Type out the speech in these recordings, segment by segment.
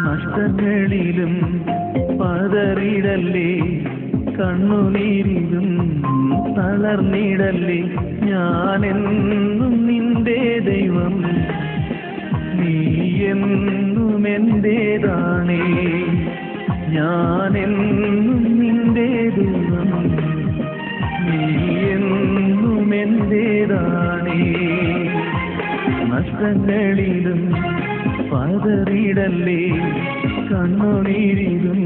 നഷ്ടങ്ങളിലും പതറിടല്ലേ, കണ്ണുനീരിലും തളർന്നിടല്ലേ. ഞാനെന്നും നിന്റെ ദൈവം, നീ എന്നും എന്റേതാണേ. ഞാനെന്നും നിന്റെ ദൈവം, നീ എന്നും എന്റേതാണേ. നഷ്ടങ്ങളിലും പതറിടല്ലേ, കണ്ണുനീരിലും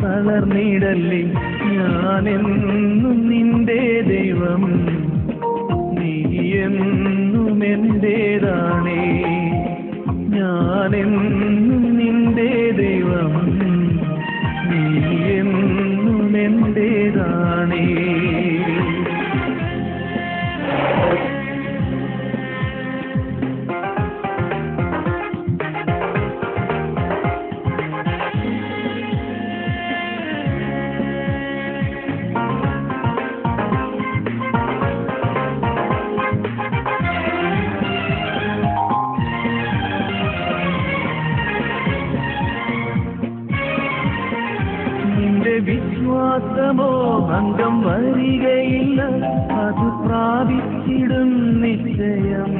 തളർന്നിടല്ലേ. ഞാനെന്നും നിന്റെ ദൈവം, നീ എന്നും എന്റേതാണേ. ഞാനെന്നും നിന്റെ ദൈവം, നീ എന്നും എന്റേതാണേ. വിശ്വാസമോ ഭംഗം വരികയില്ല, അത് പ്രാപിച്ചിടും നിശ്ചയം.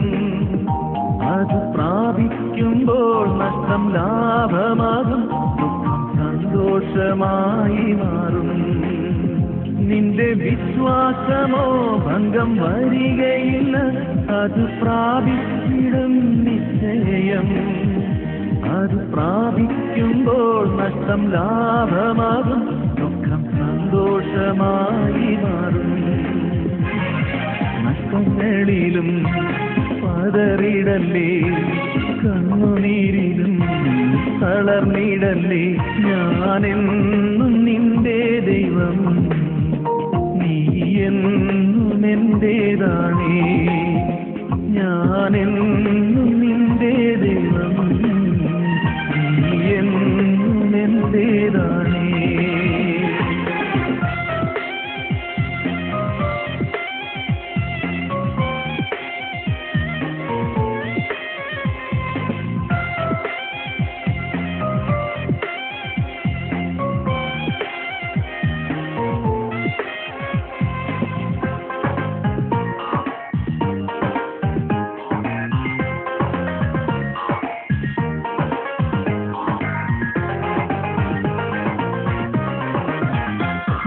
അത് പ്രാപിക്കുമ്പോൾ നഷ്ടം ലാഭമാകും, ദുഃഖം സന്തോഷമായി മാറും. നിന്റെ വിശ്വാസമോ ഭംഗം വരികയില്ല, അത് പ്രാപിച്ചിടും നിശ്ചയം. അത് പ്രാപിക്കുമ്പോൾ നഷ്ടം ലാഭമാകും, ദുഃഖം സന്തോഷമായി മാറും. നഷ്ടങ്ങളിലും പതറിടല്ലേ, കണ്ണുനീരിലും തളർന്നിടല്ലേ. ഞാനെന്നും നിന്റെ ദൈവം, നീ എന്നും എന്റേതാണേ. ഞാനെന്നും നിന്റെ ദൈവം, നീ എന്നും എന്റേതാണേ.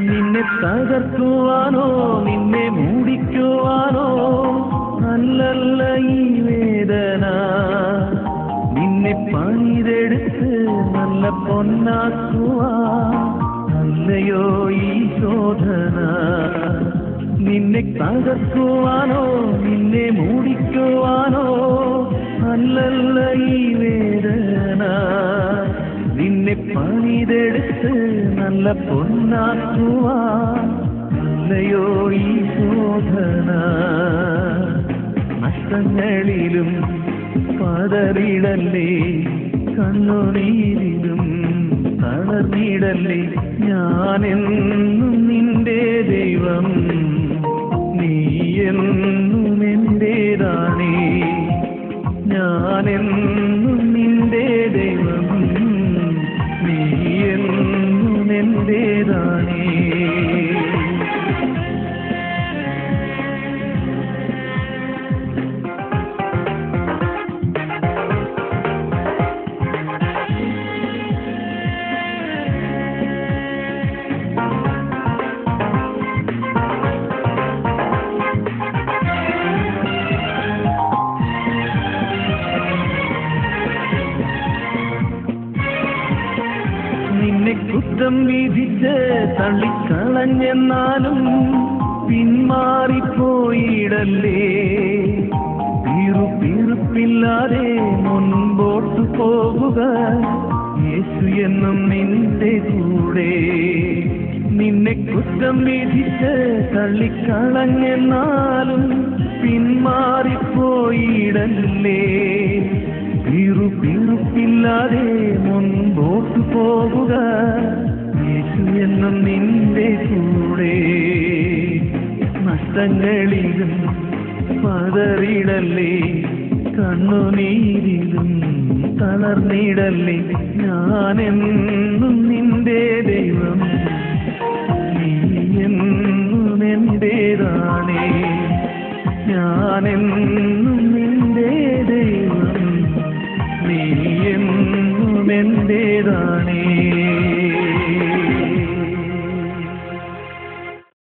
നിന്നെ തകർക്കുവാനോ നിന്നെ മൂടിക്കുവാനോ അല്ലല്ല ഈ വേദന. നിന്നെ പണിതെടുത്ത് നല്ല പൊന്നാക്കുവാൻ അല്ലയോ ഈ ശോധന. നിന്നെ തകർക്കുവാനോ നിന്നെ മൂടിക്കുവാനോ അല്ലല്ല ഈ വേദന. നിന്നെ പണിതെടുത്ത് നല്ല പൊന്നാക്കുവാൻ അല്ലയോ ഈ ശോധന. നഷ്ടങ്ങളിലും പതറിടല്ലേ, കണ്ണുനീരിലും തളർന്നിടല്ലേ. ഞാനെന്നും നിന്റെ ദൈവം, നീ എന്നും എന്റേതാണേ. ഞാനെന്നും നിന്റെ ദൈവം, നീ എന്നും എന്റേതാണേ. നിന്നെ കുറ്റം വിധിച്ച് തള്ളിക്കളഞ്ഞെന്നാലും പിന്മാറിപ്പോയിടല്ലേ. പിറുപ്പില്ലാതെ മുൻപോട്ടു പോകുക, യേശു എന്നും നിന്റെ കൂടെ. നിന്നെ കുറ്റം വിധിച്ച് തള്ളിക്കളഞ്ഞെന്നാലും പിന്മാറിപ്പോയിടല്ലേ. പിറുപ്പില്ലാതെ മുൻപോട്ടു പോകുക, യേശു എന്നും നിന്റെ കൂടെ. നഷ്ടങ്ങളിലും പതറിടല്ലേ, കണ്ണുനീരിലും തളർന്നിടല്ലേ, ഞാനെന്നും നിന്റെ ദൈവം, നീ എന്നും എന്റേതാണേ. ഞാനെന്നും